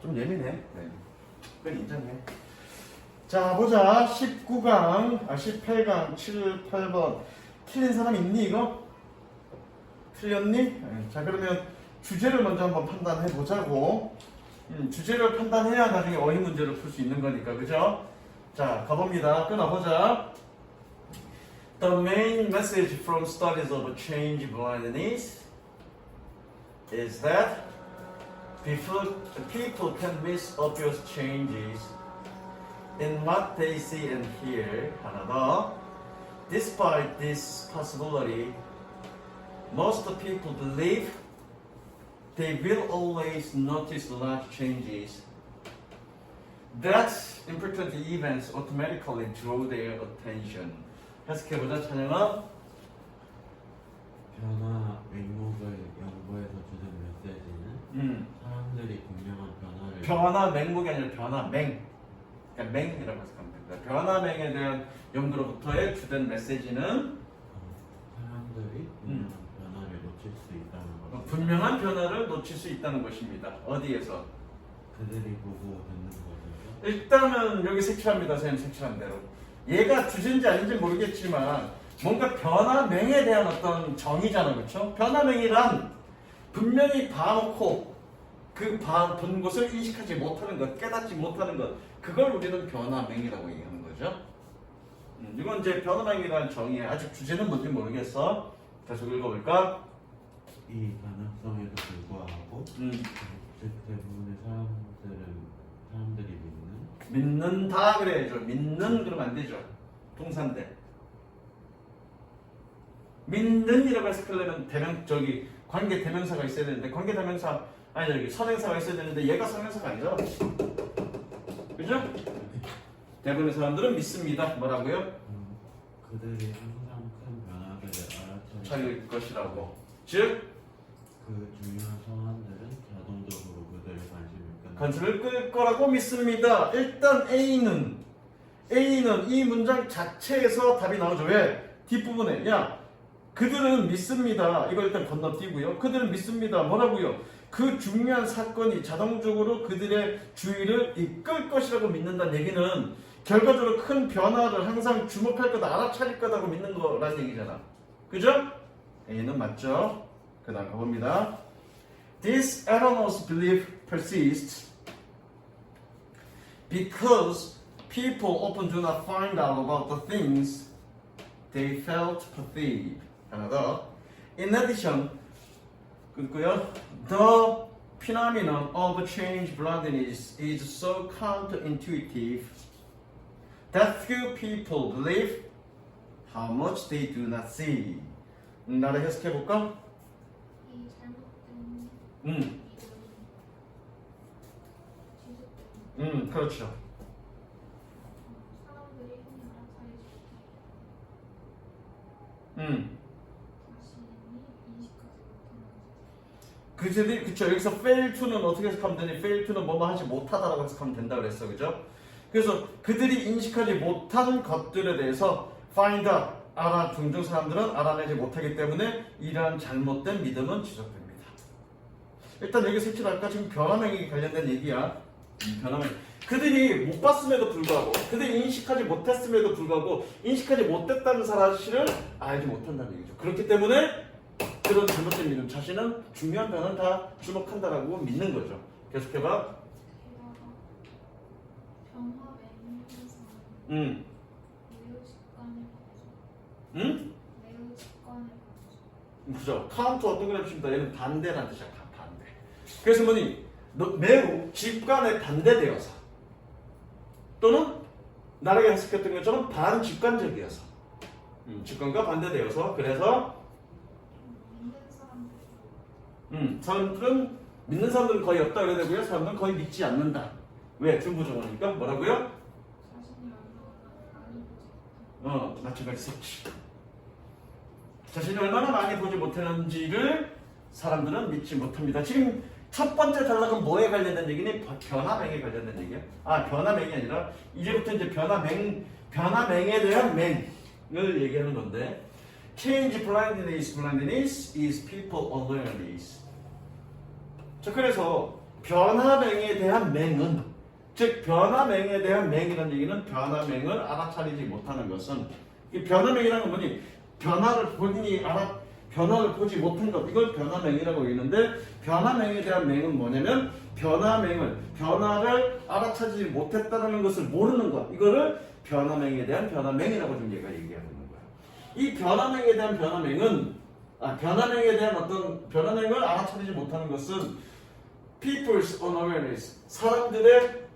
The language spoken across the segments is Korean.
좀 예민해. 네. 그건 인정해. 자, 보자. 18강 7, 8번. 틀린 사람 있니, 이거? 틀렸니? 네. 자, 그러면 주제를 먼저 한번 판단해 보자고. 주제를 판단해야 나중에 어휘 문제를 풀 수 있는 거니까, 그죠? 자, 가봅니다. 끊어보자. The main message from studies of change blindness is that people can miss obvious changes in what they see and hear. 하나 더. Despite this possibility, most people believe they will always notice large changes. That important events automatically draw their attention. 해석해보자, 찬영아. 변화 맹목을 연구해서 주는 메시지는 사람들이 분명한 변화를 변화 맹목이 아니라 변화 맹. 그러니까 맹이라고 해석하면 됩니다. 변화 맹에 대한 연구로부터의 주된 메시지는 사람들이 분명한 변화를 놓칠 수 있다는 것. 분명한 변화를 놓칠 수 있다는 것입니다. 어디에서? 그들이 보고 듣는 것에서. 일단은 여기 색칠합니다. 선생님 색칠한 대로. 얘가 주제인지 아닌지 모르겠지만 뭔가 변화맹에 대한 어떤 정의잖아, 그렇죠? 변화맹이란 분명히 봐놓고 그 본 것을 인식하지 못하는 것, 깨닫지 못하는 것, 그걸 우리는 변화맹이라고 얘기하는 거죠. 이건 이제 변화맹이라는 정의야. 아직 주제는 뭔지 모르겠어. 다시 읽어볼까? 이 가능성에도 불구하고 대부분의 사람들이 믿는다 그래야죠. 믿는 그러면 안 되죠. 동사인데. 믿는이라고 해석하려면 관계 대명사가 있어야 되는데 관계 대명사 아니 저기 선행사가 있어야 되는데 얘가 선행사가 아니죠. 그죠? 대부분의 사람들은 믿습니다. 뭐라고요? 그들이 항상 큰 변화를 차릴 것이라고. 즉 그 중요한 사안들은 자동적으로 그들의 관심을 끌 거라고 믿습니다. 일단 A는 이 문장 자체에서 답이 나오죠. 왜? 뒷부분에 그들은 믿습니다. 이걸 일단 건너뛰고요. 그들은 믿습니다. 뭐라고요? 그 중요한 사건이 자동적으로 그들의 주의를 이끌 것이라고 믿는다는 얘기는 결과적으로 큰 변화를 항상 주목할 거다, 알아차릴 거다고 믿는 거라는 얘기잖아. 그죠? A는 맞죠? 그 다음 가봅니다. This erroneous belief persists because people often do not find out about the things they felt perceive. 하나 더. In addition, 그리고요. The phenomenon of change blindness is so counterintuitive that few people believe how much they do not see. 나를 해석해 볼까? 이 잘못된 그렇죠. 사람들이 흔히 알아차릴 수 자신이 인식하지 못하는 그쵸. 여기서 fail to는 어떻게 해석하면 되니? fail to는 뭐뭐 하지 못하다라고 해석하면 된다 그랬어. 그죠? 그래서 그들이 인식하지 못한 것들에 대해서 find out, 종종 사람들은 알아내지 못하기 때문에 이러한 잘못된 믿음은 지속됩니다. 일단 여기 색칠할까? 지금 변화명에 관련된 얘기야. 변화명. 그들이 못 봤음에도 불구하고, 그들이 인식하지 못했음에도 불구하고, 인식하지 못했다는 사실을 알지 못한다는 얘기죠. 그렇기 때문에 그런 잘못된 믿음, 자신은 중요한 변화는 다 주목한다라고 믿는 거죠. 계속해봐. 변화 매뉴에서 응? 매우 직관에 그죠. 카운트 어떤 그래프입니다. 얘는 반대라는 뜻이야. 반대. 그래서 뭐니? 매우 직관에 반대되어서 또는 나에게 해석했던 것처럼 반직관적이어서 직관과 반대되어서 그래서 사람들은 믿는 사람들은 거의 없다 그래야 되고요. 사람들은 거의 믿지 않는다. 왜? 중부정어니까 뭐라고요? 마찬가지 색칠. 자신이 얼마나 많이 보지 못했는지를 사람들은 믿지 못합니다. 지금 첫 번째 단락은 뭐에 관련된 얘기니? 변화맹에 관련된 얘기야. 변화맹이 아니라 이제부터 이제 변화맹에 대한 맹을 얘기하는 건데, change blindness is people awareness. 자, 그래서 변화명에 대한 맹은, 즉 변화명에 대한 맹이라는 얘기는 변화명을 알아차리지 못하는 것은, 이 변화명이라는 건 뭐니? 변화를 본인이 변화를 보지 못한 것, 이걸 변화명이라고 하는데, 변화명에 대한 맹은 뭐냐면 변화를 알아차리지 못했다는 것을 모르는 것, 이거를 변화명에 대한 변화명이라고 좀 얘가 얘기하는 거야. 이 변화명에 대한 변화명에 대한 어떤 변화명을 알아차리지 못하는 것은 people's unawareness, 사람들의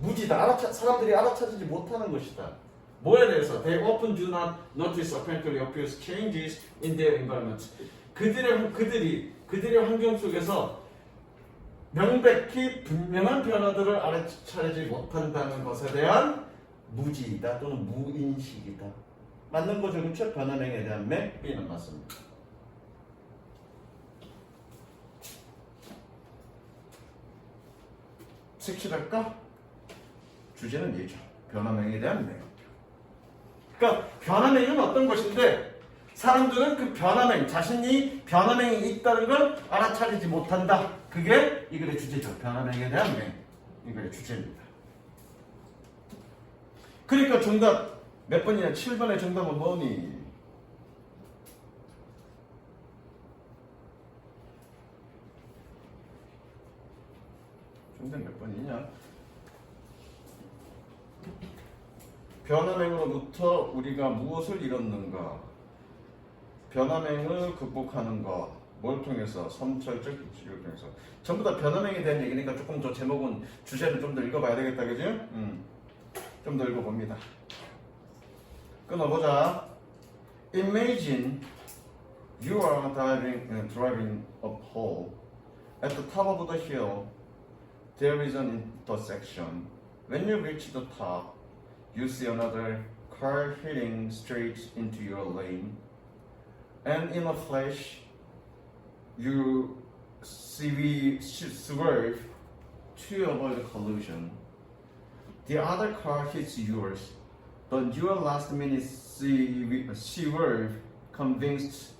무지다, 사람들이 알아차리지 못하는 것이다. 뭐에 대해서? They often do not notice apparently obvious changes in their environment. 그들의 환경 속에서 명백히 분명한 변화들을 알아차리지 못한다는 것에 대한 무지이다 또는 무인식이다. 맞는 거죠, 그렇죠? 변화명에 대한 맹, B는 맞습니다. 색칠할까? 주제는 얘죠. 변화명에 대한 맹. 그러니까 변화명은 어떤 것인데 사람들은 그 변화명, 자신이 변화명이 있다는 걸 알아차리지 못한다. 그게 이 글의 주제죠. 변화명에 대한 맹. 이 글의 주제입니다. 그러니까 정답 몇 번이냐? 7번의 정답은 뭐니? 정답 몇 번이냐? 변화맹으로부터 우리가 무엇을 잃었는가? 변화맹을 극복하는 것. 뭘 통해서? 선철적 입시를 통해서. 전부 다 변화맹에 대한 얘기니까 조금 더 제목은, 주제를 좀 더 읽어봐야 되겠다, 그지? 좀 더 읽어봅니다. 끊어보자. Imagine you are driving uphill. At the top of the hill, there is an intersection. When you reach the top, you see another car heading straight into your lane, and in a flash, you swerve to avoid collision. The other car hits yours, but your last-minute swerve convinced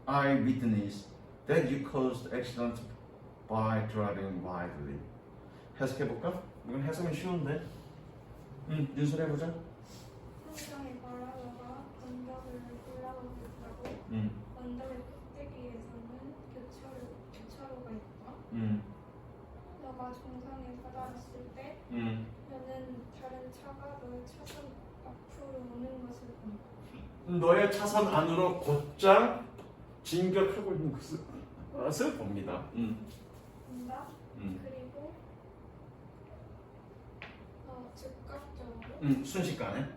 eyewitness that you caused the accident by driving wildly. 해석해볼까? 이건 해석은 쉬운데. 윤설 해보자. 한강에 바라다가 언덕을 올라가고 있다고. 언덕의 꼭대기에서는 교차로가 있다. 너가 정상에 다다랐을 때 너는 다른 차가 너의 차선 앞으로 오는 것을 본다. 너의 차선 안으로 곧장 진격하고 있는 것을 봅니다. 본다. 그리고 즉각적으로 순식간에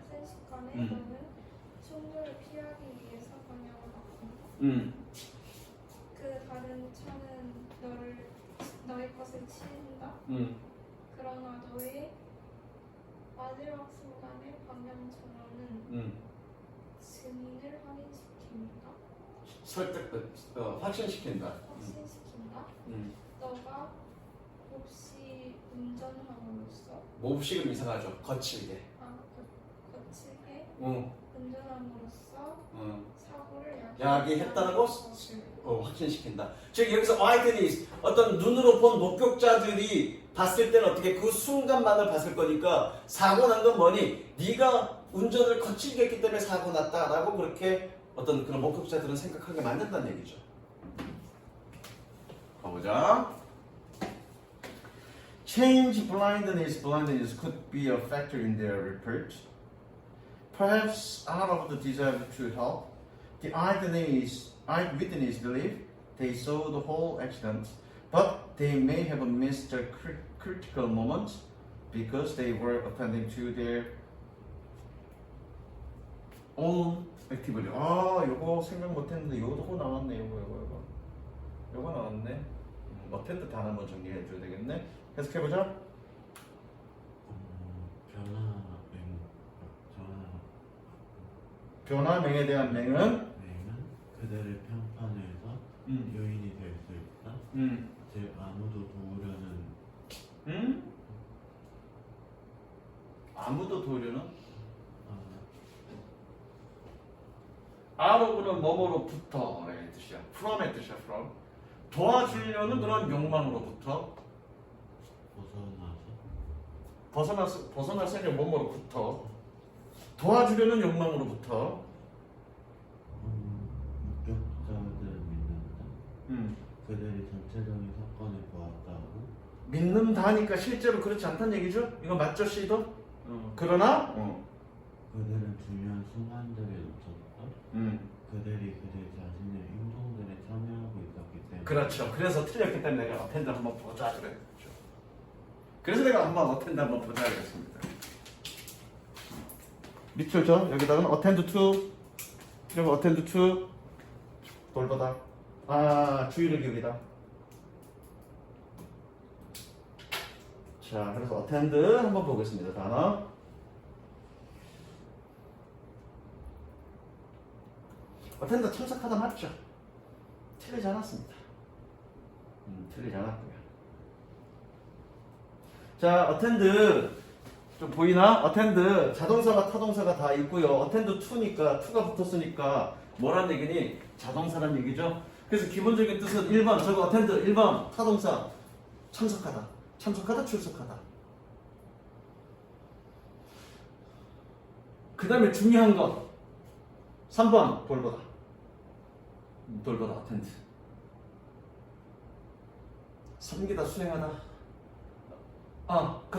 너는 충돌을 피하기 위해서 방향을 바꾼다. 그 다른 차는 너의 것을 치는다. 그러나 너의 마지막 순간의 방향 전환은 증인을 확신시킨다. 너가 몹시 운전함으로써 몹시금 이상하죠. 거칠게. 거칠게 운전함으로써 사고를 야기했다는 거 확신시킨다. 즉 여기서 와이드니스, 어떤 눈으로 본 목격자들이 봤을 때는 어떻게 그 순간만을 봤을 거니까 사고 난 건 뭐니? 네가 운전을 거칠게 했기 때문에 사고 났다라고 그렇게 어떤 그런 목격자들은 생각하게 만든다는 얘기죠. 가보자. Change blindness could be a factor in their report. Perhaps out of the desire to help, the eyewitness believe they saw the whole accident, but they may have missed a critical moment because they were attending to their own activity. 요거 생각 못했는데 요거 나왔네. 요거 나왔네. attend 단 한번 정리해 줘야 되겠네. 해석해보자. 변화명에 대한 맹은 그들의 평판에서 요인이 될 수 있다. 즉 아무도 도우려는 아무도 도우려는 아로브는 뭐뭐로부터 라는 뜻이야. from의 뜻이야. from. 도와주려는 그런 욕망으로부터 벗어나서는 뭐뭐로부터 도와주려는 욕망으로부터 목격자들을 믿는다. 그들이 전체적인 사건을 보았다고. 믿는다니까 실제로 그렇지 않다는 얘기죠? 이거 맞죠, C도? 그러나 그들은 중요한 순간들을 놓쳤다. 그들이 그들 자신의 행동들에 참여하고 있었기 때문에. 그렇죠. 그래서 틀렸기 때문에 내가 어텐드 한번 보자 그랬죠. 그래서 내가 한번 어텐드 한번 보자 그랬습니다. 밑줄죠? 여기다가는 어텐드 투 그리고 어텐드 투 돌보다 주의를 기울이다. 자, 그래서 어텐드 한번 보겠습니다. 단어 어텐드 참석하다 맞죠? 틀리지 않았습니다. 틀리지 않았고요. 자, 어텐드 좀 보이나? 어텐드 자동사가 타동사가 다 있고요. 어텐드 투니까 투가 붙었으니까 뭐란 얘기니? 자동사란 얘기죠. 그래서 기본적인 뜻은 1번 저거 어텐드 1번 타동사 참석하다. 참석하다 출석하다. 그 다음에 중요한 것 3번 돌보다. 돌보다 어텐드. 섬기다 수행하다. 그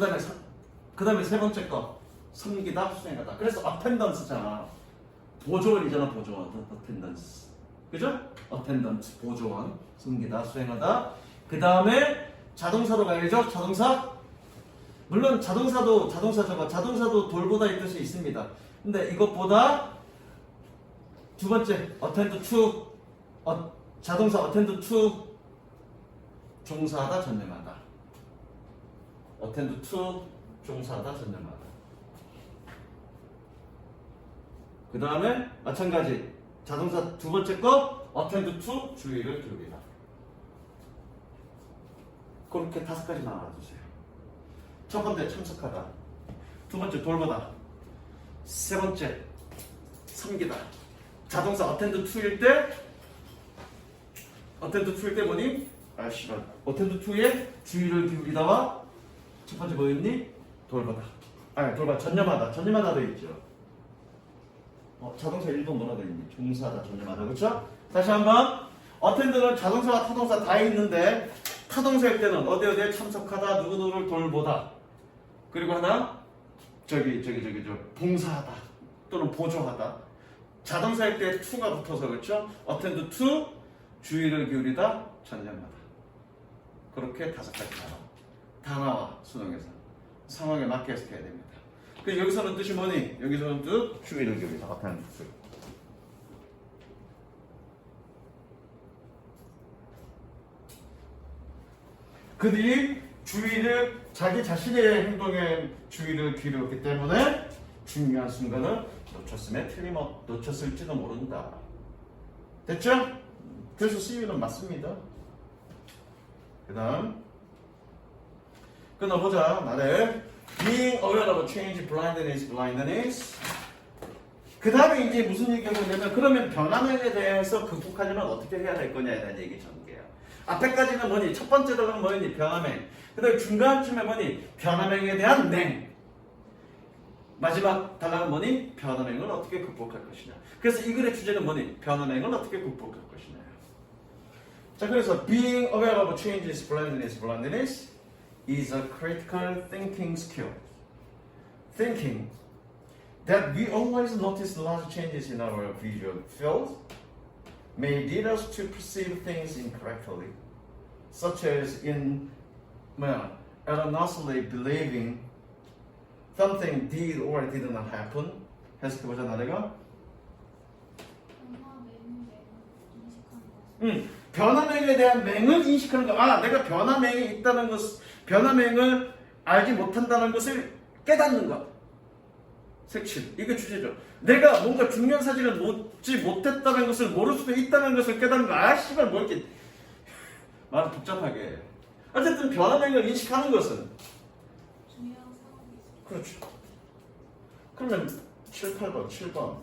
다음에 세 번째 거 섬기다 수행하다. 그래서 어텐던스잖아. 보조원이잖아. 보조원. 어텐던스. 그죠? 어텐던스 보조원. 섬기다 수행하다. 그 다음에 자동사로 가야죠. 자동사. 물론 자동사도 자동사도 돌보다의 뜻이 있습니다. 근데 이것보다 두 번째 attend to 자동사 attend to 종사하다 전념하다. attend to 종사하다 전념하다. 그 다음에 마찬가지 자동사 두 번째 거 attend to 주의를 기울이다. 그렇게 5가지 나와주세요. 첫 번째 참석하다. 두 번째 돌보다. 세 번째 섬기다. 자동사 attend to일 때 뭐니? attend to에 주의를 기울이다와 첫 번째 뭐였니? 돌보다. 돌보다 전념하다. 전념하다 돼 있죠. 자동사 1번 뭐라 돼 있니? 종사하다 전념하다. 그렇죠? 다시 한번 attend는 자동사와 타동사 다 있는데 타동사일 때는 어디에 참석하다, 누구누구를 돌보다. 그리고 하나 봉사하다 또는 보조하다. 자동사일 때 to가 붙어서 그렇죠? attend to 주의를 기울이다, 전념하다. 그렇게 5가지 단어와 수동에서 상황에 맞게 해석해야 됩니다. 그 여기서는 뜻이 뭐니? 여기서는 뜻 주의를 기울이다. attend to. 그들이 자기 자신의 행동에 주의를 기울였기 때문에 중요한 순간을 놓쳤을지도 모른다. 됐죠? 그래서 CU는 맞습니다. 그 다음 끊어보자. 말해 being aware of change, blindness. 그 다음에 이제 무슨 얘기가 되냐면 그러면 변화명에 대해서 극복하려면 어떻게 해야 될 거냐에 대한 얘기 전개야. 앞에까지는 뭐니? 첫 번째 단어는 뭐니? 변화명. 그 다음에 중간쯤에 뭐니? 변화명에 대한 맹. 마지막 단어는 뭐니? 변화명을 어떻게 극복할 것이냐. 그래서 이 글의 주제는 뭐니? 변화명을 어떻게 극복할 것이냐. 자, 그래서 being aware of changes, blindness is a critical thinking skill. Thinking that we always notice large changes in our visual field may lead us to perceive things incorrectly, such as in erroneously believing something did or did not happen. 해석해보자, 나래가. 변화명에 대한 맹을 인식하는 거. 내가 변화명이 있다는 것, 변화명을 알지 못한다는 것을 깨닫는 것. 색칠. 이게 주제죠. 내가 뭔가 중요한 사실을 놓지 못했다는 것을 모를 수도 있다는 것을 깨닫는 거. 씨발 뭐 이렇게 말을 복잡하게 해. 어쨌든 변화명을 인식하는 것은 중요한 상황이 있어. 그렇죠. 그러면 7, 8번 7번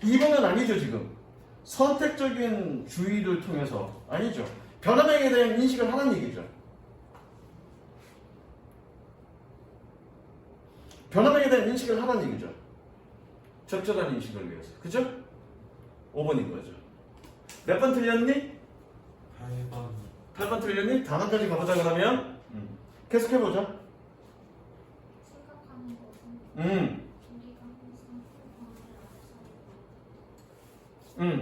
2번은 아니죠. 지금 선택적인 주의를 통해서 아니죠. 변화명에 대한 인식을 하는 얘기죠. 변화량에 대한 인식을 하라는 얘기죠. 적절한 인식을 위해서. 그죠? 5번인 거죠. 몇 번 틀렸니? 8번 8번 틀렸니? 단원까지 가보자 그러면. 계속해보자. 생각하는 것은 음. 우리가 항상 후방을 앞서고 음.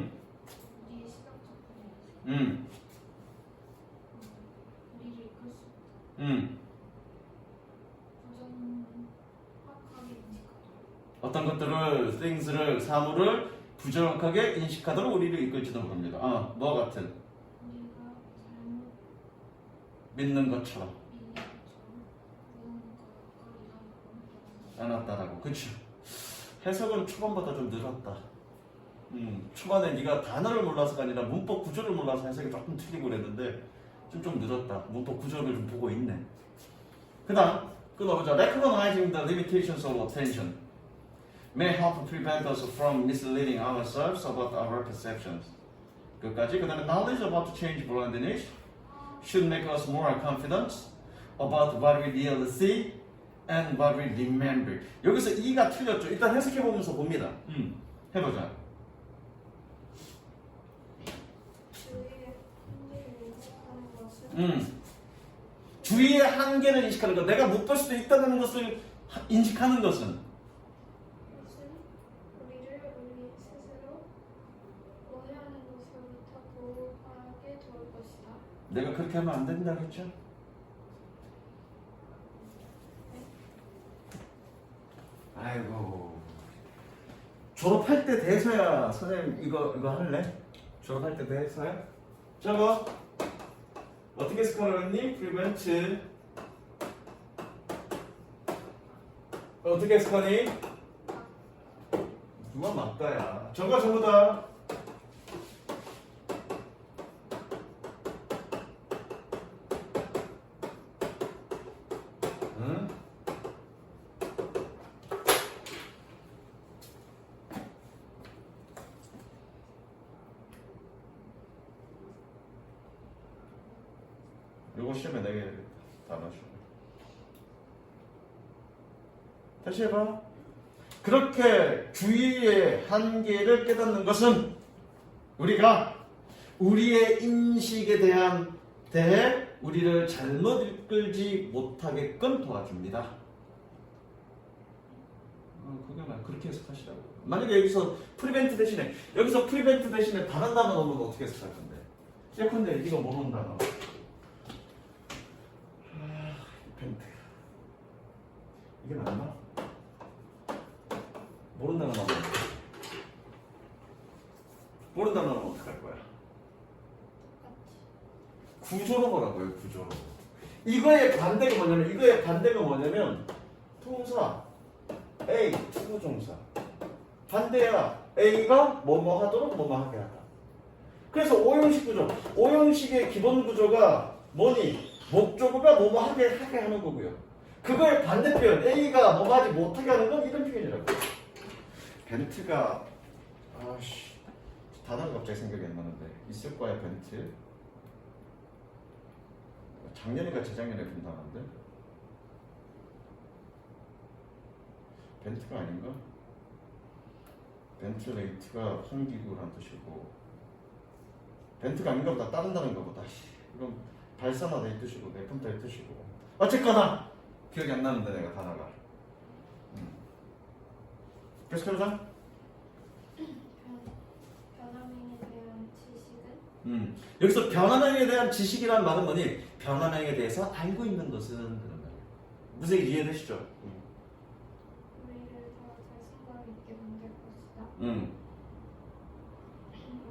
우리의 시각적 분야에서 우리를 이끌 수 있다. 부정확하게 인식하도록 어떤 것들을, things를, 사물을 부정확하게 인식하도록 우리를 이끌지도 모릅니다. 뭐 같은? 우리가 잘못 믿는 것처럼 믿는 것처럼 무언가가 일어나고 않았다라고. 그치? 해석은 초반보다 좀 늘었다. 초반에 네가 단어를 몰라서가 아니라 문법 구조를 몰라서 해석이 조금 틀리고 그랬는데 좀 늘었다. 문법 구조를 좀 보고 있네. 그 다음 끊어보자. Recognizing the limitations of attention may help prevent us from misleading ourselves about our perceptions. 끝까지. 그 다음에 knowledge about change blindness should make us more confident about what we really see and what we remember. 여기서 E가 틀렸죠. 일단 해석해보면서 봅니다. 해보자. 주위의 한계를 인식하는 것은 주위의 한계를 인식하는 것. 내가 못 볼 수도 있다는 것을 인식하는 것은 우리를 우리 스스로 오해하는 것으로부터 보호하게 도울 것이다. 내가 그렇게 하면 안 된다 그랬죠? 아이고 졸업할 때 돼서야 선생님 이거 할래? 졸업할 때 돼서야? 저거 어떻게 스컬러니? prevent 어떻게 스컬니? 누가 맞다야 저거 전부 다 응? 요거 시험에 내게 다 맞춰. 다시 해봐. 그렇게 주의의 한계를 깨닫는 것은 우리가 우리의 인식에 대해 우리를 잘못 이끌지 못하게끔 도와줍니다. 그게 말 그렇게 해석하시라고. 만약에 여기서 프리벤트 대신에 다른 단어 넣으면 어떻게 해석할 건데? 예컨대 이거 모르는 단어. 벤트. 이게 맞나? 모른다는 단어. 모른다는 단어 어떡할 거야? 구조로 보라고요, 구조로. 이거의 반대가 뭐냐면 동사 A, 투부정사. 반대야. A가 뭐뭐 하도록 뭐뭐 하게 하다. 그래서 오형식 구조. 오형식의 기본 구조가 뭐니? 목적어가 뭐뭐 하게 하는 거고요. 그거의 반대편 A가 뭐뭐 하지 못하게 하는 건 이런 표현이라고. 벤트가 단어가 갑자기 생각이 안 나는데 있을 거야 벤트. 작년인가 재작년에 분당한데 벤트가 아닌가? 벤틀레이트가 환기구란 뜻이고 벤트가 아닌가 보다 다른 단어인가 보다. 이건 발산하다 이 뜻이고 내뿜다 이 뜻이고 어쨌거나 기억이 안 나는데 내가 단어가. 그래서 그러자. 변화명에 대한 지식은 여기서 변화명에 대한 지식이란 말은 뭐니? 변화명에 대해서 알고 있는 것은 그런 말이에요. 무슨 이해되시죠? 우리를 더 자신감 있게 만들 것이다.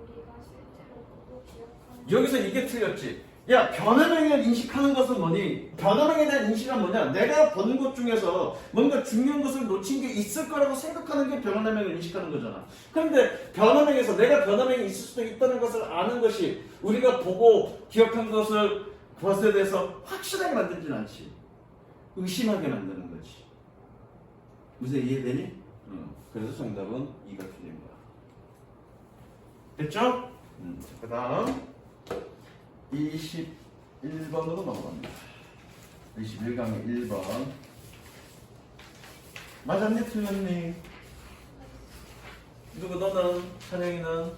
우리가 실제로 보고 기억하는 여기서 이게 틀렸지. 야, 변화명을 인식하는 것은 뭐니? 변화명에 대한 인식은 뭐냐? 내가 본 것 중에서 뭔가 중요한 것을 놓친 게 있을 거라고 생각하는 게 변화명을 인식하는 거잖아. 그런데 변화명에서 내가 변화명이 있을 수도 있다는 것을 아는 것이 우리가 보고 기억한 것에 대해서 확실하게 만들진 않지. 의심하게 만드는 거지. 무슨 이해되니? 그래서 정답은 2가 틀린 거야. 됐죠? 그 다음 21번으로 넘어갑니다. 21강의 1번. 맞았니 틀렸니? 누구 너는? 찬영이는?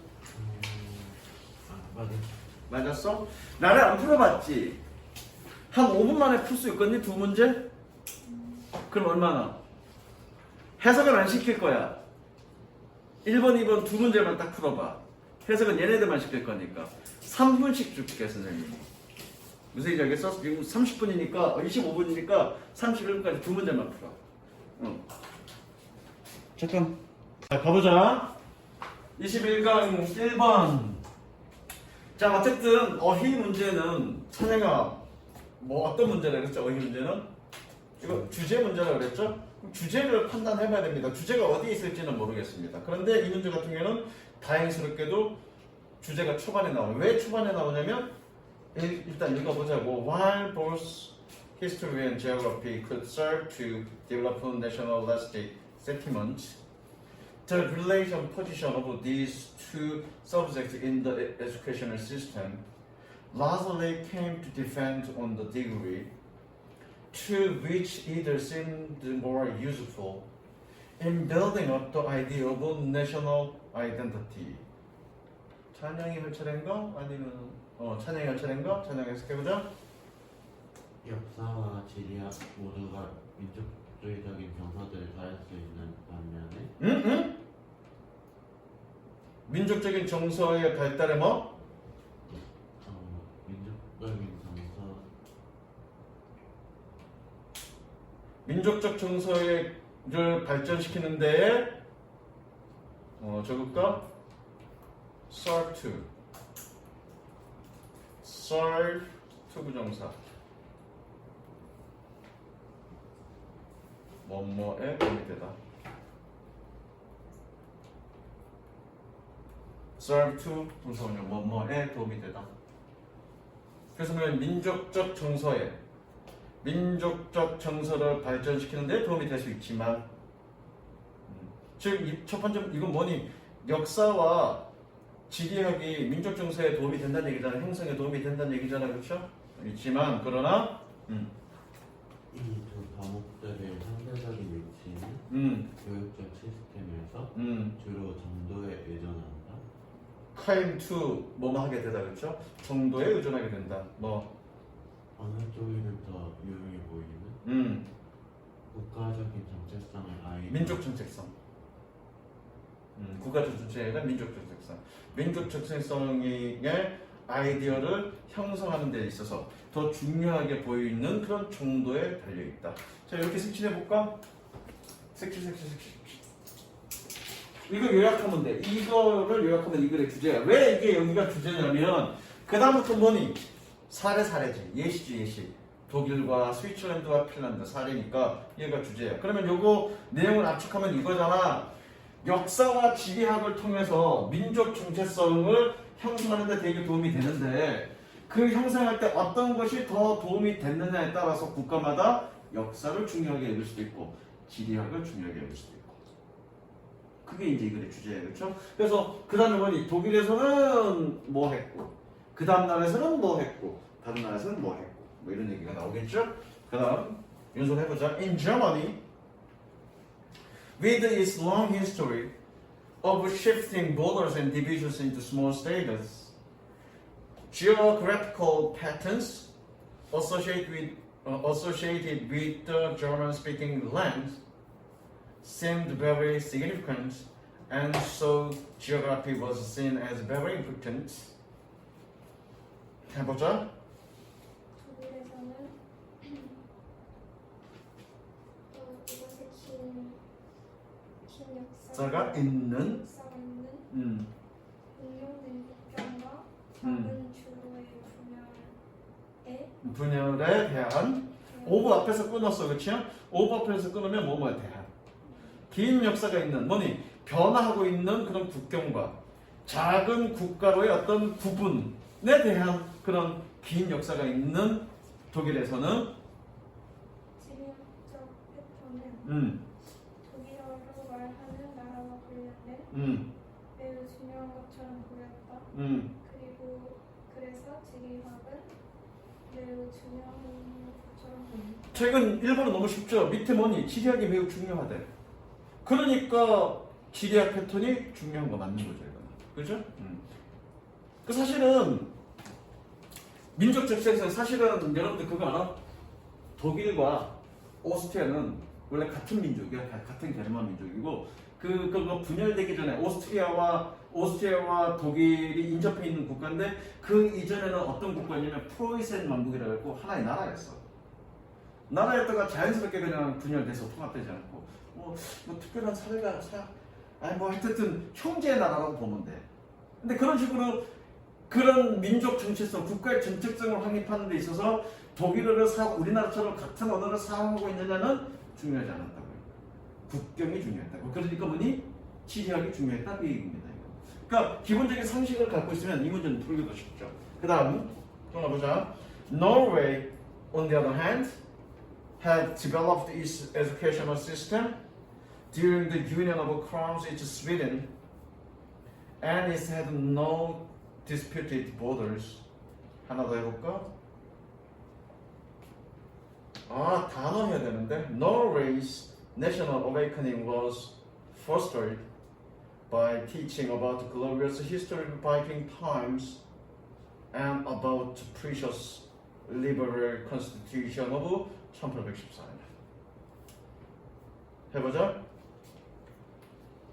맞아. 맞았어? 나를 안 풀어봤지? 한 5분 만에 풀 수 있겠니? 두 문제? 그럼 얼마나? 해석은 안 시킬 거야. 1번, 2번 두 문제만 딱 풀어봐. 해석은 얘네들만 시킬 거니까. 3분씩 줄게, 선생님이. 무슨 얘기 알겠어? 지금 30분이니까, 25분이니까 31분까지 두 문제만 풀어. 응. 잠깐. 자, 가보자. 21강 1번. 자, 어쨌든, 어휘 문제는, 찬영아, 뭐 어떤 문제라 그랬죠? 어휘 문제는? 이거 주제 문제라 그랬죠? 주제를 판단해봐야 됩니다. 주제가 어디에 있을지는 모르겠습니다. 그런데 이 문제 같은 경우는 다행스럽게도 주제가 초반에 나와요. 왜 초반에 나오냐면 일단 읽어보자고. While both history and geography could serve to develop nationalistic sentiment, the relation position of these two subjects in the educational system largely came to depend on the degree to which either seemed more useful in building up the idea of national identity. 찬영이 할 차례인가? 아니면 찬영이 할 차례인가? 찬영이 해석해보자. 역사와 지리학 모두가 민족주의적인 정서들을 가질 수 있는 반면에 응? 민족적인 정서의 발달에 뭐? 민족적인 정서 민족적 정서를 발전시키는 데에 적을까? serve to 부정사 뭐뭐에 도움이 되다. serve to 동사원형 뭐뭐에 도움이 되다. 그래서 민족적 정서를 발전시키는 데 도움이 될 수 있지만 즉 첫 번째 이건 뭐니? 역사와 지리학이 민족 정서에 도움이 된다는 얘기잖아. 형성에 도움이 된다는 얘기잖아. 그렇죠? 있지만 그러나 이 두 과목들의 상대적인 위치는 교육적 시스템에서 주로 정도에 의존한다. claim to 뭐뭐 하게 되다. 그렇죠? 정도에 의존하게 된다. 뭐 어느 쪽에는 더 유용해 보이는 국가적인 정체성을 민족 정체성. 국가적 정체가 민족 정체성. 민족 정체성의 아이디어를 형성하는 데 있어서 더 중요하게 보이는 그런 정도에 달려 있다. 자, 이렇게 색칠해 볼까? 색칠. 이거 요약하면 돼. 이거를 요약하면 이 글의 주제야. 왜 이게 여기가 주제냐면 그 다음부터 뭐니? 사례지. 예시. 독일과 스위스랜드와 핀란드 사례니까 얘가 주제야. 그러면 요거 내용을 압축하면 이거잖아. 역사와 지리학을 통해서 민족 정체성을 형성하는 데 되게 도움이 되는데 그 형성할 때 어떤 것이 더 도움이 됐느냐에 따라서 국가마다 역사를 중요하게 여길 수도 있고 지리학을 중요하게 여길 수도 있고 그게 이제 이 글의 주제예요. 그렇죠? 그래서 그 다음에 뭐니? 독일에서는 뭐 했고 그 다음 나라에서는 뭐 했고 다른 나라에서는 뭐 했고 뭐 이런 얘기가 나오겠죠? 그 다음 연속해보자. In Germany, with its long history of shifting borders and divisions into small states, geographical patterns associated with the German-speaking land seemed very significant, and so geography was seen as very important. 해보자. 독일에서는 이것의 긴 역사가 있는 응용된 국경과 작은 주로의 분열에 대한 오브 앞에서 끊었어. 그치? 오브 앞에서 끊으면 뭐뭐에 대한 긴 역사가 있는 뭐니? 변화하고 있는 그런 국경과 작은 국가로의 어떤 부분에 대한 그런 긴 역사가 있는 독일에서는 지리학적 패턴은 독일어로 말하는 나라와 관련된 매우 중요한 것처럼 보였다. 그래서 지리학은 매우 중요한 것처럼 보인다. 최근 일본은 너무 쉽죠. 밑에 뭐니? 지리학이 매우 중요하대. 그러니까 지리학 패턴이 중요한 거 맞는 거죠, 이거는. 그죠? 그 사실은 민족 적색에서 사실은 여러분들 그거 알아? 독일과 오스트리아는 원래 같은 민족이야, 같은 게르만 민족이고 그거 분열되기 전에 오스트리아와 독일이 인접해 있는 국가인데 그 이전에는 어떤 국가냐면 프로이센 왕국이라고 했고 하나의 나라였어. 나라였다가 자연스럽게 그냥 분열돼서 통합되지 않고 뭐 특별한 사례가 아니 뭐 하여튼 형제의 나라라고 보면 돼. 근데 그런 식으로 그런 민족 정체성, 국가의 정체성을 확립하는 데 있어서 독일어를 우리나라처럼 같은 언어를 사용하고 있느냐는 중요하지 않았다고요. 국경이 중요했다고. 그러니까 뭐니? 지리학이 중요했다 그 얘기입니다. 그러니까 기본적인 상식을 갖고 있으면 이 문제는 풀기도 쉽죠. 그 다음 보자. Norway, on the other hand, had developed its educational system during the union of crowns with Sweden, and it had no disputed borders. 하나 더 해볼까? 단어 해야 되는데 Norway's national awakening was fostered by teaching about the glorious history of Viking times and about the precious liberal constitution of 1814년. 해보자.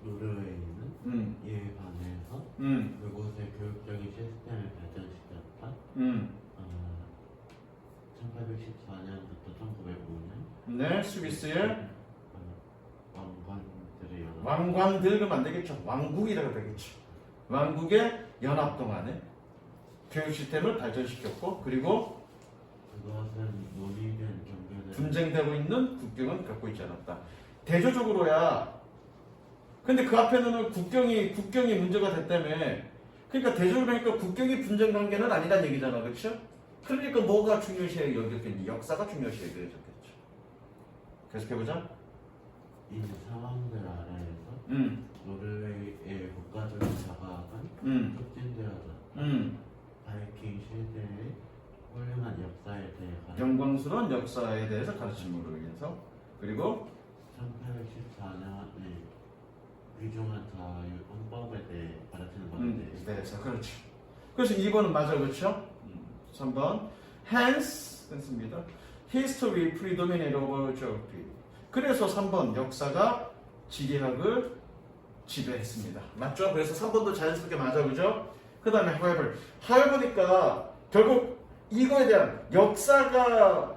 노르웨이는 이에 반해서 그곳의 교육적인 시스템을 발전시켰다. 1814년부터 1905년. 네, 스위스의 왕관들의 연합. 왕관들 그러면 안 되겠죠. 왕국이라고 되겠죠. 왕국의 연합 동안에 교육 시스템을 발전시켰고 그리고 그것은 논의된 경계를 분쟁되고 있는 국경은 갖고 있지 않았다. 대조적으로야. 근데 그 앞에는 국경이 문제가 됐다며. 그러니까 대조적으로 국경이 분쟁 관계는 아니란 얘기잖아, 그렇죠? 그러니까 뭐가 중요시해 여겼겠니? 역사가 중요시해 여겼겠죠. 계속해보자. 이 상황들 아래에서 노르웨이의 국가적인 자각은 촉진되어졌다. 바이킹 시대의 훌륭한 역사에 대해 영광스러운 역사에 대해서 가르침으로 인해서 그리고 1814년에 귀중한 자유 헌법에 대해 가르치는 것에 대해서 그렇죠. 그래서 2번은 맞아, 그렇죠? 3번 Hence 됐습니다. History predominate over geography. 그래서 3번 역사가 지리학을 지배했습니다. 맞죠? 그래서 3번도 자연스럽게 맞아, 그죠? 그 다음에 however니까 결국 이거에 대한 역사가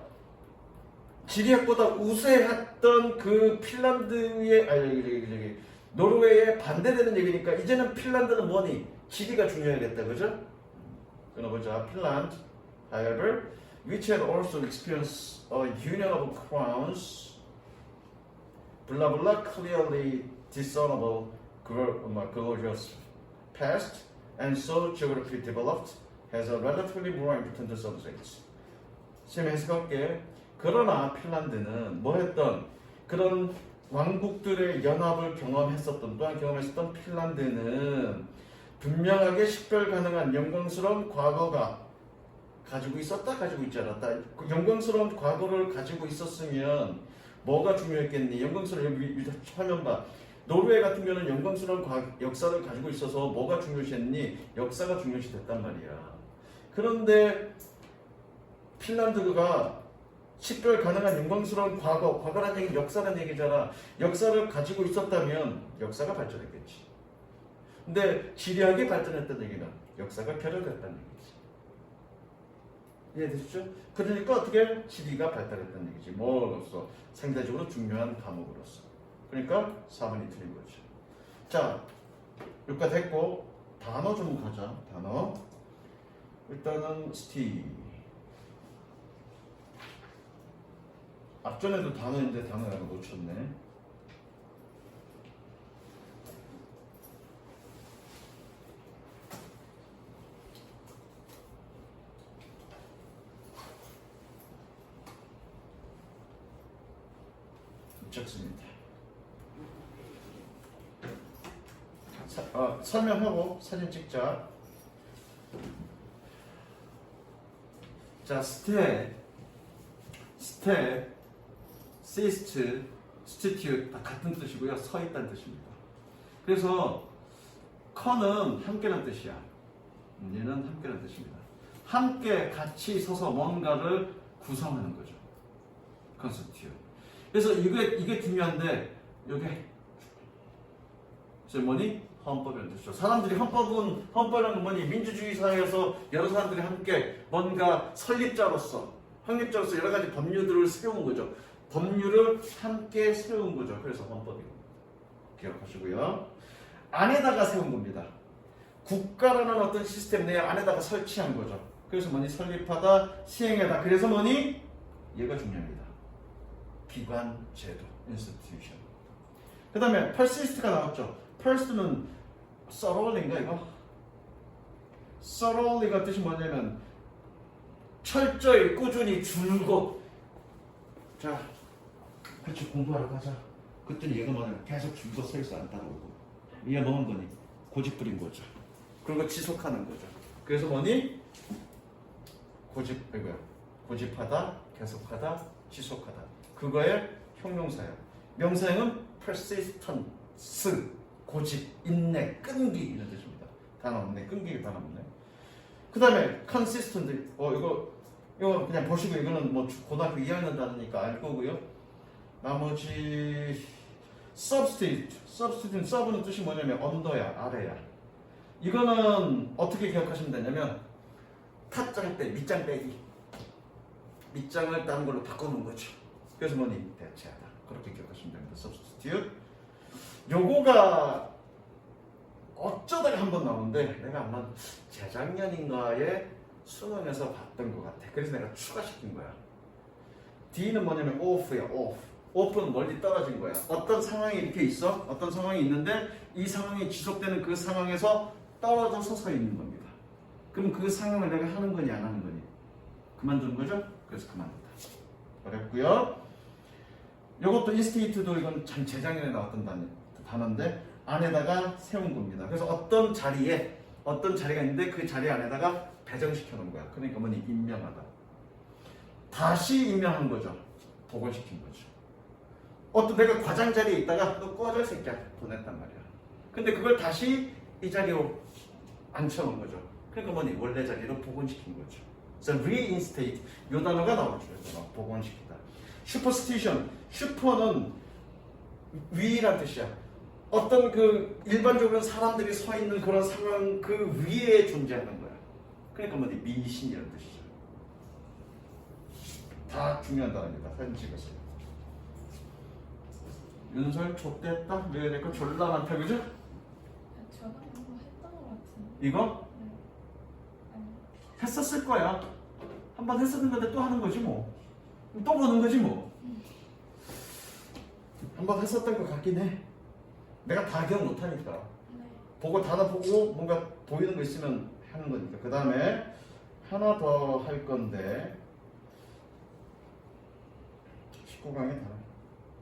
지리학보다 우세했던 그 핀란드의 노르웨이에 반대되는 얘기니까 이제는 핀란드는 뭐니? 지리가 중요하겠다, 그죠? 끊어보자. 핀란드, however, which had also experienced a union of crowns, blah blah, clearly discernible glorious past, and so geography developed has a relatively more important subject. 지금 해석할게. 그러나 핀란드는 뭐 했던 그런 왕국들의 연합을 경험했었던 또한 경험했었던 핀란드는 분명하게 식별 가능한 영광스러운 과거가 가지고 있었다, 가지고 있지 않았다. 그 영광스러운 과거를 가지고 있었으면 뭐가 중요했겠니? 영광스러운 화면 봐. 노르웨이 같은 경우는 영광스러운 역사를 가지고 있어서 뭐가 중요시했니? 역사가 중요시 됐단 말이야. 그런데 핀란드가 식별 가능한 영광스러운 과거란 얘기는 역사란 얘기잖아. 역사를 가지고 있었다면 역사가 발전했겠지. 근데 지리학이 발전했다는 얘기는 역사가 결여됐다는 얘기지. 이해되시죠? 그러니까 어떻게 지리가 발달했다는 얘기지. 뭐로서? 상대적으로 중요한 과목으로서. 그러니까 4번이 틀린 거죠. 자, 여기까지 했고 단어 좀 가자. 단어. 일단은 스티. 앞전에도 단어인데 단어 내가 놓쳤네. 놓쳤습니다. 설명하고 사진 찍자. 자, 시스트, substitute 다 같은 뜻이고요. 서 있다는 뜻입니다. 그래서 커는 함께라는 뜻이야. 얘는 함께라는 뜻입니다. 함께 같이 서서 뭔가를 구성하는 거죠. constitute. 그래서 이게 중요한데 이게 뭐니? 헌법이라는 뜻이죠. 사람들이 헌법이라는 건 뭐니? 민주주의 사회에서 여러 사람들이 함께 뭔가 확립자로서 여러 가지 법률들을 세운 거죠. 법률을 함께 세운 거죠. 그래서 헌법이고 기억하시고요. 안에다가 세운 겁니다. 국가라는 어떤 시스템 내에 안에다가 설치한 거죠. 그래서 뭐니? 설립하다, 시행하다. 그래서 뭐니? 얘가 중요합니다. 기관, 제도, institution. 그 다음에 persist가 나왔죠. persist는 thoroughly인가 이거? thoroughly가 뜻이 뭐냐면 철저히, 꾸준히, 줄곧. 자, 같이 공부하러 가자. 그랬더니 얘가 뭐냐면 계속 줄곧 서 있어 안 따라오고. 얘가 뭐한 거니? 고집 부린 거죠. 그리고 지속하는 거죠. 그래서 뭐니? 고집하다, 계속하다, 지속하다. 그거의 형용사예요. 명사형은 persistence, 고집, 인내, 끈기 이런 뜻입니다. 단어 없네. 끈기 단어 없네. 그 다음에 consistent. 이거 그냥 보시고 이거는 뭐 고등학교 2학년 단어니까 알 거고요. 나머지 substitute. sub는 뜻이 뭐냐면 언더야, 아래야. 이거는 어떻게 기억하시면 되냐면 타짱 빼, 밑장 빼기. 밑장을 다른 걸로 바꿔놓은 거죠. 그래서 뭐니? 대체하다. 그렇게 기억하시면 됩니다. substitute. 요거가 어쩌다가 한번 나오는데 내가 아마 재작년인가에 수능에서 봤던 것 같아. 그래서 내가 추가시킨 거야. D는 뭐냐면 off야, off. off는 멀리 떨어진 거야. 어떤 상황이 이렇게 있어? 어떤 상황이 있는데 이 상황이 지속되는 그 상황에서 떨어져서 서 있는 겁니다. 그럼 그 상황을 내가 하는 거니 안 하는 거니? 그만두는 거죠? 그래서 그만둔다. 어렵고요. 이것도 인스테이트도 이건 참 재작년에 나왔던 단어인데 안에다가 세운 겁니다. 그래서 어떤 자리가 있는데 그 자리 안에다가 배정시켜 놓은 거야. 그러니까 뭐니? 임명하다. 다시 임명한 거죠. 복원시킨 거죠. 어떤 내가 과장 자리에 있다가 너 꺼져 새끼야 보냈단 말이야. 근데 그걸 다시 이 자리로 앉혀놓은 거죠. 그러니까 뭐니? 원래 자리로 복원시킨 거죠. 그래서 reinstate 이 단어가 나오죠. 복원시키다. superstition. 슈퍼는 위란 뜻이야. 어떤 그 일반적으로 사람들이 서 있는 그런 상황 그 위에 존재하는 거야. 그러니까 뭐니? 미신이라는 뜻이죠. 다 중요한 단어입니다. 사진 찍었어요. 윤설 좆됐다? 왜 내거 졸라 많다 그죠? 저는 한번 했던 것 같은데. 이거? 네. 아니. 했었을 거야. 한 번 했었는데 또 하는 거지 뭐. 또 보는 거지 뭐. 한 번 했었던 것 같긴 해. 내가 다 기억 못하니까. 네. 보고 단어 보고 뭔가 보이는 거 있으면 하는 거니까. 그 다음에 하나 더 할 건데 19강에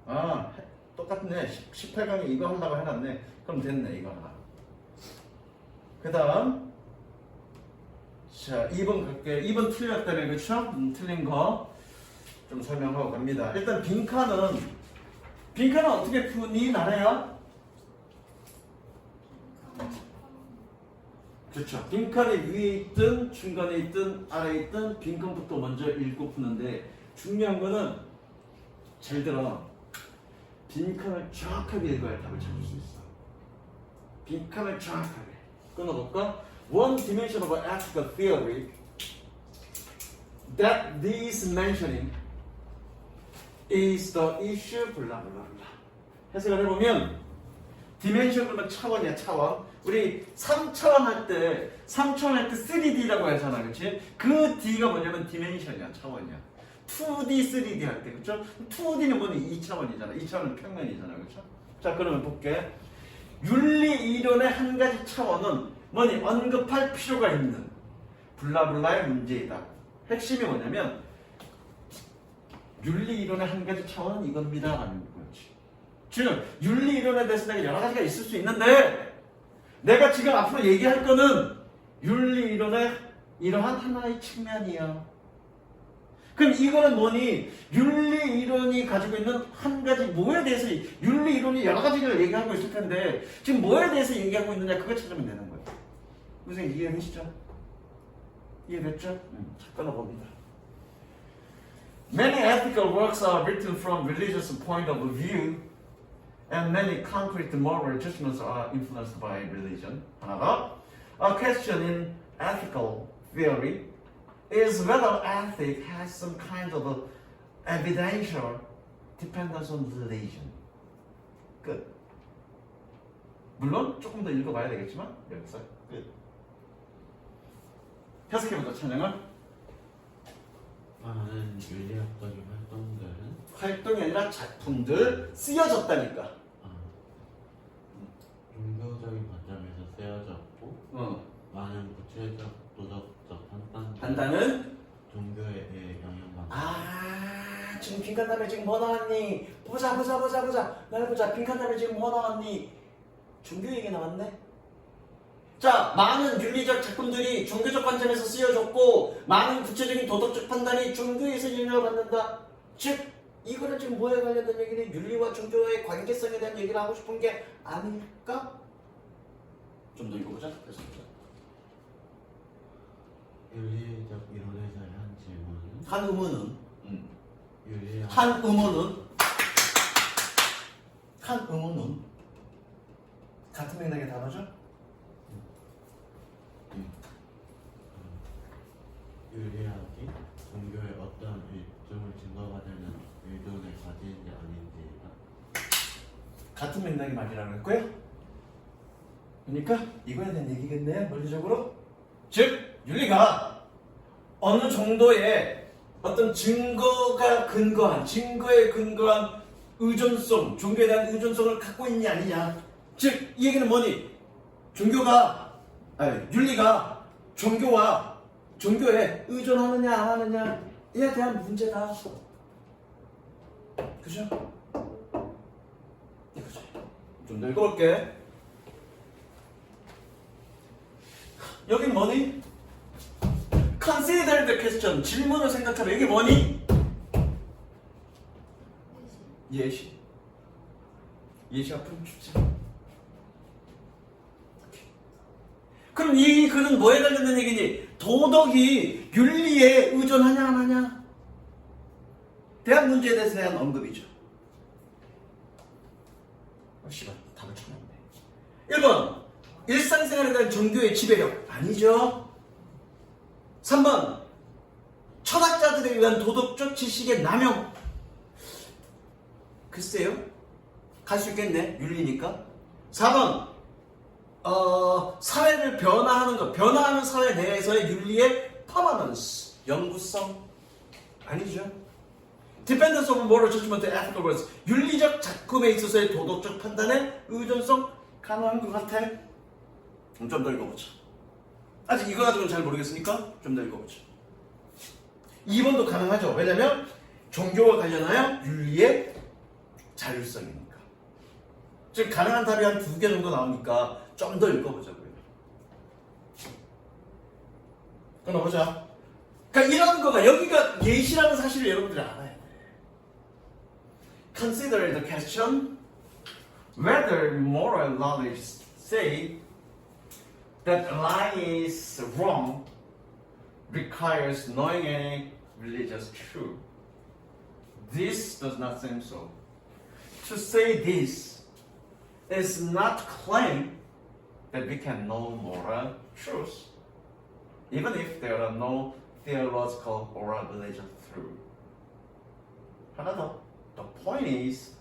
다. 똑같네. 18강에 이거 하려고 해놨네. 그럼 됐네. 이거 하나. 그 다음 자 2번 갈게요. 2번 틀렸다며 그쵸? 틀린 거 좀 설명하고 갑니다. 일단 빈칸은 어떻게 푸니? 나래야? 그렇죠. 빈칸이 위에 있든 중간에 있든 아래에 있든 빈칸부터 먼저 읽고 푸는데 중요한 거는 잘 들어. 빈칸을 정확하게 읽어야 답을 찾을 수 있어. 빈칸을 정확하게. 끊어볼까? One dimension of ethical theory that this mentioning is the issue blah blah blah. 해석을 해보면 디멘션 그러면 차원이야 차원. 우리 3차원 할 때 3D라고 하잖아. 그치? 그 D가 뭐냐면 디멘션이야 차원이야. 2D, 3D 할 때 그쵸? 2D는 뭐니? 2차원이잖아. 2차원은 평면이잖아. 그쵸? 자 그러면 볼게. 윤리 이론의 한 가지 차원은 뭐니? 언급할 필요가 있는 블라블라의 문제이다. 핵심이 뭐냐면 윤리 이론의 한 가지 차원은 이겁니다 라는 거지. 즉 윤리 이론에 대해서 내가 여러 가지가 있을 수 있는데 내가 지금 앞으로 얘기할 거는 윤리 이론의 이러한 하나의 측면이야. 그럼 이거는 뭐니? 윤리 이론이 가지고 있는 한 가지 뭐에 대해서 윤리 이론이 여러 가지를 얘기하고 있을 텐데 지금 뭐에 대해서 얘기하고 있느냐 그거 찾으면 되는 거예요. 선생님 이해되시죠? 이해됐죠? 자, 끊어봅니다. Many ethical works are written from religious point of view, and many concrete moral judgments are influenced by religion. 하나가 A question in ethical theory is whether ethics has some kind of evidential dependence on religion. 끝. 물론 조금 더 읽어봐야 되겠지만 여기서 끝. 해석해보자. 찬영은 많은 윤리학적인 활동이 아니라 작품들 쓰여졌다니까. 종교적인 관점에서 쓰여졌고 많은 구체적 도덕적 판단은 종교에 대해 영향받는. 지금 빈칸답에 지금 뭐 나왔니? 보자. 날 보자. 빈칸답에 지금 뭐 나왔니? 종교 얘기 나왔네. 자, 많은 윤리적 작품들이 종교적 관점에서 쓰여졌고 많은 구체적인 도덕적 판단이 종교에서 영향을 받는다. 즉 이거는 지금 뭐에 관련된 얘기는 윤리와 종교의 관계성에 대한 얘기를 하고 싶은 게 아닐까? 좀 더 읽어보자. 계속 보자. 윤리적 이론에서의 한 질문은 한 의문은 한 의문은 같은 맥락의 단어죠? 윤리학이 종교의 어떤 일종의 증거가 되는 의도를 가지는지 아닌지가 같은 맥락의 말이라고 했고요. 그러니까 이거에 대한 얘기겠네요. 논리적으로. 즉 윤리가 어느 정도의 어떤 증거에 근거한 의존성, 종교에 대한 의존성을 갖고 있냐 아니냐. 즉 이 얘기는 뭐니? 윤리가 종교에 의존하느냐 안 하느냐에 대한 문제다. 그죠? 그죠? 좀 더 읽어볼게. 여긴 뭐니? Consider the question. 질문을 생각하라. 이게 뭐니? 예시. 예시 앞으로 주지. 그럼 이 글은 뭐에 관련된 얘기니? 도덕이 윤리에 의존하냐 안 하냐? 대한 문제에 대한 언급이죠. 씨발 답을 찾았네. 1번 일상생활에 대한 종교의 지배력 아니죠. 3번 철학자들에 의한 도덕적 지식의 남용. 글쎄요. 갈 수 있겠네. 윤리니까. 4번 사회를 변화하는 사회 내에서의 윤리의 퍼머넌스, 영구성 아니죠. Dependence on moral judgment and ethical words. 윤리적 작품에 있어서의 도덕적 판단의 의존성 가능한 것 같아. 좀 더 읽어보자. 아직 이거 가지고는 잘 모르겠으니까 좀 더 읽어보자. 2번도 가능하죠. 왜냐면 종교와 관련하여 윤리의 자율성이니까. 즉 가능한 답이 한 2개 정도 나오니까 좀 더 읽어보자고요. 끊어보자. 그러니까 이런 거가 여기가 예시라는 사실을 여러분들이 알아야 돼. Consider the question whether moral knowledge say that lying is wrong requires knowing any religious truth. This does not seem so. To say this is not claim that we can know moral truths, even if there are no theological or religious truth. 하나 더. The point is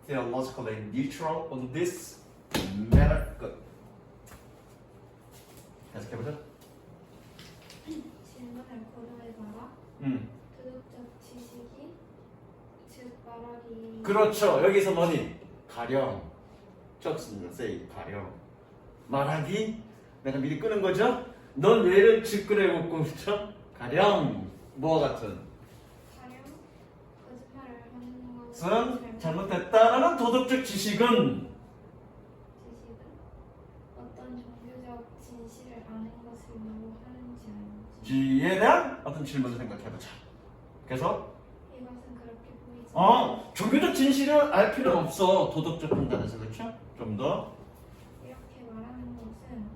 theologically neutral on this matter. 끝. 해석해보자. 질문을 고려해봐라. 도덕적 지식이 즉 말하기. 그렇죠. 여기서 뭐니? 가령. 적습니다. say 가령. 말하기. 내가 미리 끄는 거죠? 넌 얘를 직근에 묻고 있죠? 가령. 뭐와 같은? 가령 거짓말을 하는 것은 잘못됐다라는 도덕적 지식은 어떤 종교적 진실을 아는 것을 요구하는지 아닌지. 지에 대한 어떤 질문을 생각해보자. 그래서 이것은 그렇게 보이지 종교적 진실을 알 필요는 없어. 도덕적 판단에서. 그렇죠? 좀 더. 이렇게 말하는 것은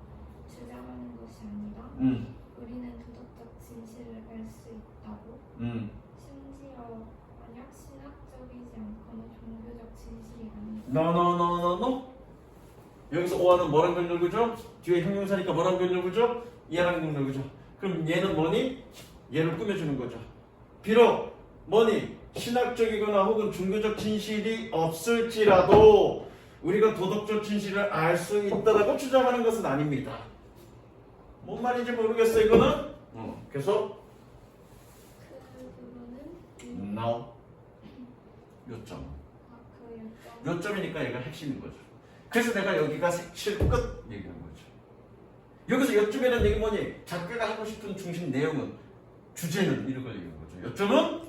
주장하는 것이 아니다. 우리는 도덕적 진실을 알 수 있다고. 심지어 만약 신학적이지 않거나 종교적 진실이 아니다. No. 여기서 오하는 뭐랑 변절구죠? 뒤에 형용사니까 뭐랑 변절구죠? 얘랑 변절구죠. 그럼 얘는 뭐니? 얘를 꾸며주는 거죠. 비록 뭐니? 신학적이거나 혹은 종교적 진실이 없을지라도 우리가 도덕적 진실을 알 수 있다라고 주장하는 것은 아닙니다. 뭔 말인지 모르겠어 이거는? 계속 그 부분은 No. 요점. 그 요점이니까 얘가 핵심인 거죠. 그래서 내가 여기가 실끝 얘기하는 거죠. 여기서 요점이라는 얘기 뭐니? 작가가 하고 싶은 중심 내용은 주제는 이런 걸 얘기하는 거죠. 요점은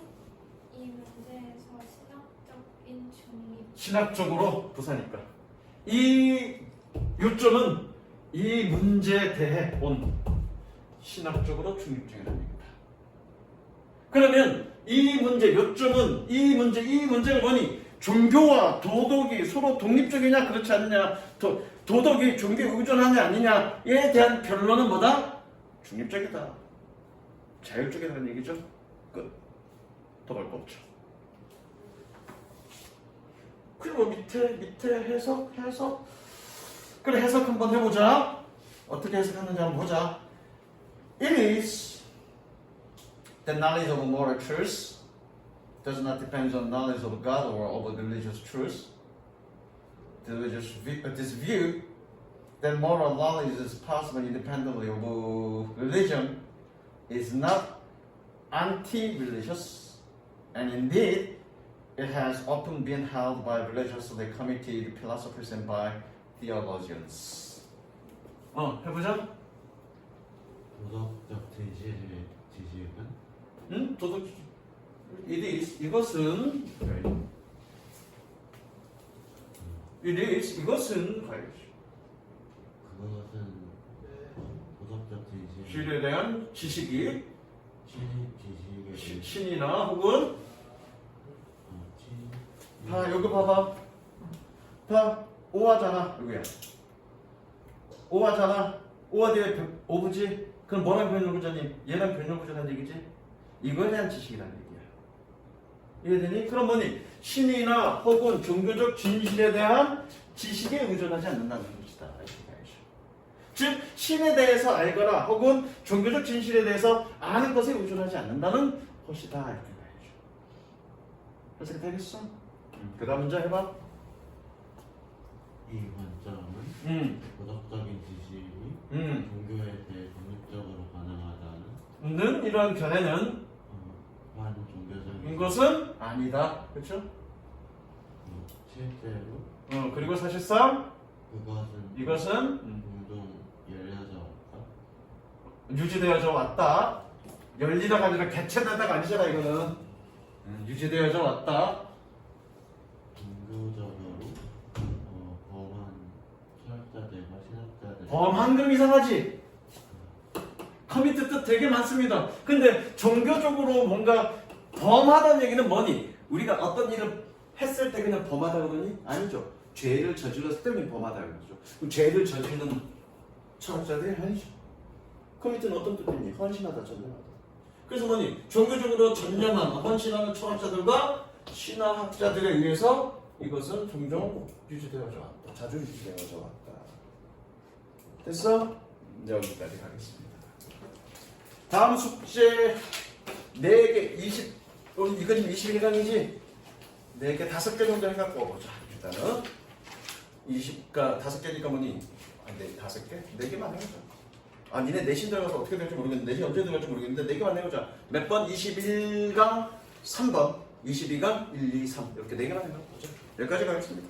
이 문제에서 신학적인 중립 신학적으로 부사니까 이 요점은 이 문제에 대해 온 신학적으로 중립적이라는 얘기다. 그러면 이 문제 요점은 이 문제가 뭐니? 종교와 도덕이 서로 독립적이냐 그렇지 않느냐, 도덕이 종교에 의존하냐 아니냐에 대한 변론은 뭐다? 중립적이다. 자율적이라는 얘기죠. 끝. 더 볼 거 없죠. 그리고 밑에 해석. 그래, 해석 한번 해보자. 어떻게 해석하는지 한번 보자. It is the knowledge of moral truth does not depend on knowledge of God or of religious truth. This view that moral knowledge is possible independently of religion is not anti-religious, and indeed it has often been held by religiously committed philosophers and by theologians. 해보자. 도덕적 지식은 도덕. It is 이것은 이것은 과연 그것은 도덕적 신에 대한 지식이 지식에 신이나 혹은 다 여기 봐봐. 다 오하잖아. 여기야. 오하잖아. 오하 뒤에 오브지. 그럼 뭐랑 변형구자니? 얘랑 변형구자라는 얘기지? 이거에 대한 지식이라는 얘기야. 이해되니? 그럼 뭐니? 신이나 혹은 종교적 진실에 대한 지식에 의존하지 않는다는 것이다. 즉 신에 대해서 알거나 혹은 종교적 진실에 대해서 아는 것에 의존하지 않는다는 것이다. 이렇게 봐야죠. 그래서 되겠어? 그 다음 문제 해봐. 이 관점은 도덕적인 지식이 종교에 대해 독립적으로 가능하다는 이런 견해는 반종교적인 것은 아니다. 그렇죠? 실제로 그리고 사실상 이것은 공동 열려져 왔다. 유지되어져 왔다. 열리다가 아니라 개체되다가 아니잖아. 이거는 유지되어져 왔다. 종교적으로 범한 철학자들과 신학자들 범한 그럼 이상하지? 커미트 뜻 되게 많습니다. 근데 종교적으로 뭔가 범하다는 얘기는 뭐니? 우리가 어떤 일을 했을 때 그냥 범하다 그러니? 아니죠. 죄를 저질렀을 때 그냥 범하다 그러죠. 그럼 죄를 저지르는 철학자들이 아니죠. 커미트는 어떤 뜻이니? 헌신하다, 전념하다. 그래서 뭐니? 종교적으로 전념한, 헌신하는 철학자들과 신화학자들에 의해서 이것은 종종 유지되어져 왔다. 자주 유지되어져 왔다. 됐어? 여기까지 가겠습니다. 다음 숙제 4개, 20, 이거 지금 21강이지? 4개, 5개 정도 해갖고 보자. 일단은 20가 5개니까 뭐니? 5개? 4개만 해보자. 니네 내신 들어가서 어떻게 될지 모르겠는데, 내신 언제 들어갈지 모르겠는데 4개만 해보자. 몇 번? 21강 3번, 22강 1, 2, 3 이렇게 4개만 해보자. 여기까지 가겠습니다.